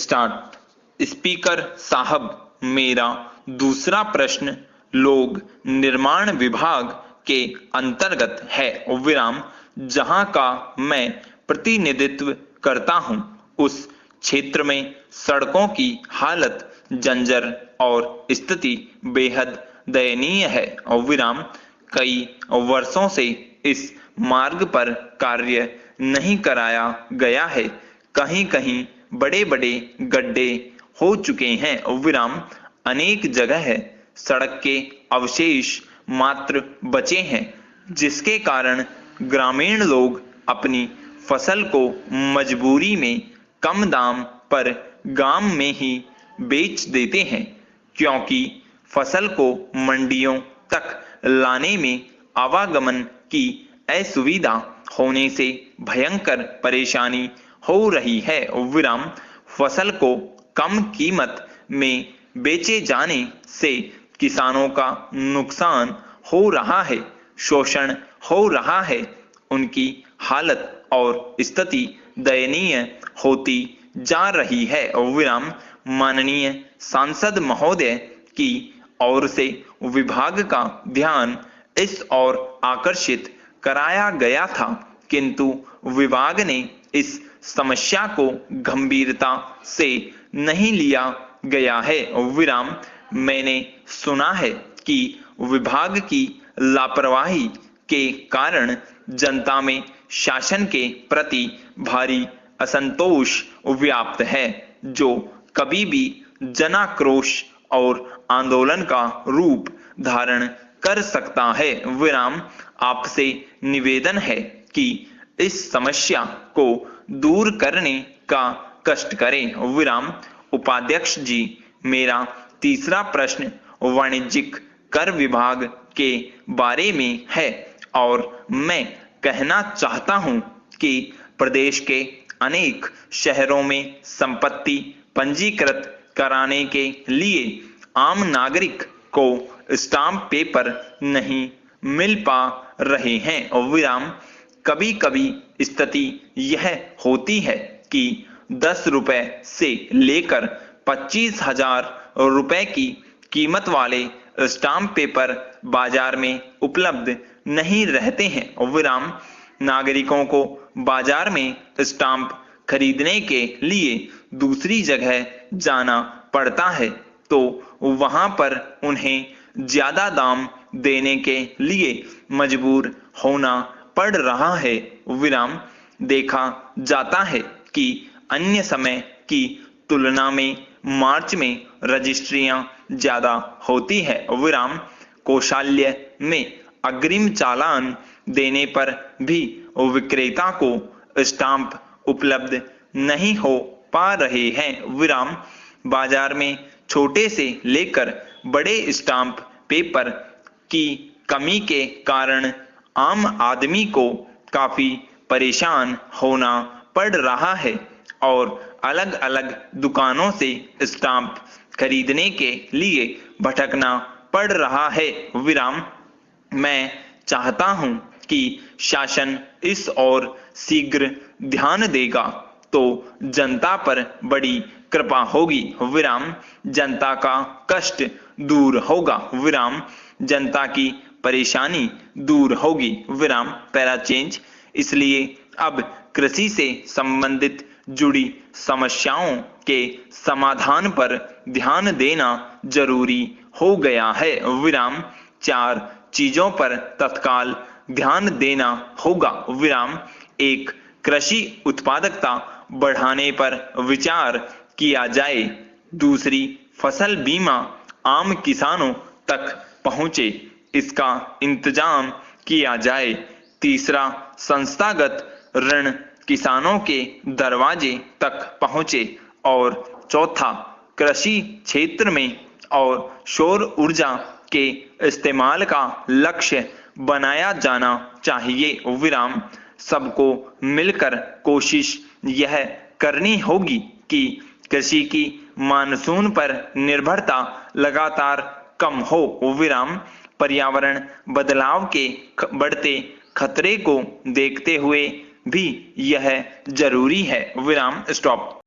Start. Speaker साहब, मेरा दूसरा प्रश्न लोक निर्माण विभाग के अंतर्गत है विराम जहां का मैं प्रतिनिधित्व करता हूं। उस क्षेत्र में सड़कों की हालत जर्जर और स्थिति बेहद दयनीय है विराम कई वर्षों से इस मार्ग पर कार्य नहीं कराया गया है। कहीं कहीं बड़े बड़े गड्ढे हो चुके हैं विराम अनेक जगह सड़क के अवशेष मात्र बचे हैं, जिसके कारण ग्रामीण लोग अपनी फसल को मजबूरी में कम दाम पर गांव में ही बेच देते हैं, क्योंकि फसल को मंडियों तक लाने में आवागमन की असुविधा होने से भयंकर परेशानी हो रही है विराम फसल को कम कीमत में बेचे जाने से किसानों का नुकसान हो रहा है, शोषण हो रहा है, उनकी हालत और स्थिति दयनीय होती जा रही है विराम माननीय सांसद महोदय की ओर से विभाग का ध्यान इस ओर आकर्षित कराया गया था, किंतु विभाग ने इस समस्या को गंभीरता से नहीं लिया गया है विराम मैंने सुना है कि विभाग की लापरवाही के कारण जनता में शासन के प्रति भारी असंतोष व्याप्त है, जो कभी भी जनाक्रोश और आंदोलन का रूप धारण कर सकता है विराम आपसे निवेदन है कि इस समस्या को दूर करने का कष्ट करें विराम उपाध्यक्ष जी, मेरा तीसरा प्रश्न वाणिज्यिक कर विभाग के बारे में है और मैं कहना चाहता हूं कि प्रदेश के अनेक शहरों में संपत्ति पंजीकृत कराने के लिए आम नागरिक को स्टाम्प पेपर नहीं मिल पा रहे हैं विराम कभी कभी स्थिति यह होती है कि 10 रुपए से लेकर 25,000 रुपए की कीमत वाले स्टाम्प पेपर बाजार में उपलब्ध नहीं रहते हैं विराम नागरिकों को बाजार में स्टाम्प खरीदने के लिए दूसरी जगह जाना पड़ता है, तो वहां पर उन्हें ज्यादा दाम देने के लिए मजबूर होना पड़ रहा है विराम देखा जाता है कि अन्य समय की तुलना में मार्च में रजिस्ट्रियां ज्यादा होती है विराम कौशल्य में अग्रिम चालान देने पर भी विक्रेता को स्टाम्प उपलब्ध नहीं हो पा रहे हैं विराम बाजार में छोटे से लेकर बड़े स्टाम्प पेपर की कमी के कारण आम आदमी को काफी परेशान होना पड़ रहा है और अलग अलग दुकानों से स्टाम्प खरीदने के लिए भटकना पड़ रहा है विराम मैं चाहता हूं कि शासन इस ओर शीघ्र ध्यान देगा तो जनता पर बड़ी कृपा होगी विराम जनता का कष्ट दूर होगा विराम जनता की परेशानी दूर होगी विराम पैरा चेंज इसलिए अब कृषि से संबंधित जुड़ी समस्याओं के समाधान पर ध्यान देना जरूरी हो गया है विराम 4 चीजों पर तत्काल ध्यान देना होगा विराम 1 कृषि उत्पादकता बढ़ाने पर विचार किया जाए, दूसरी फसल बीमा आम किसानों तक पहुंचे इसका इंतजाम किया जाए, तीसरा संस्थागत ऋण किसानों के दरवाजे तक पहुंचे और चौथा कृषि क्षेत्र में और सौर ऊर्जा के इस्तेमाल का लक्ष्य बनाया जाना चाहिए विराम सबको मिलकर कोशिश यह करनी होगी कि कृषि की मानसून पर निर्भरता लगातार कम हो विराम पर्यावरण बदलाव के बढ़ते खतरे को देखते हुए भी यह जरूरी है विराम स्टॉप।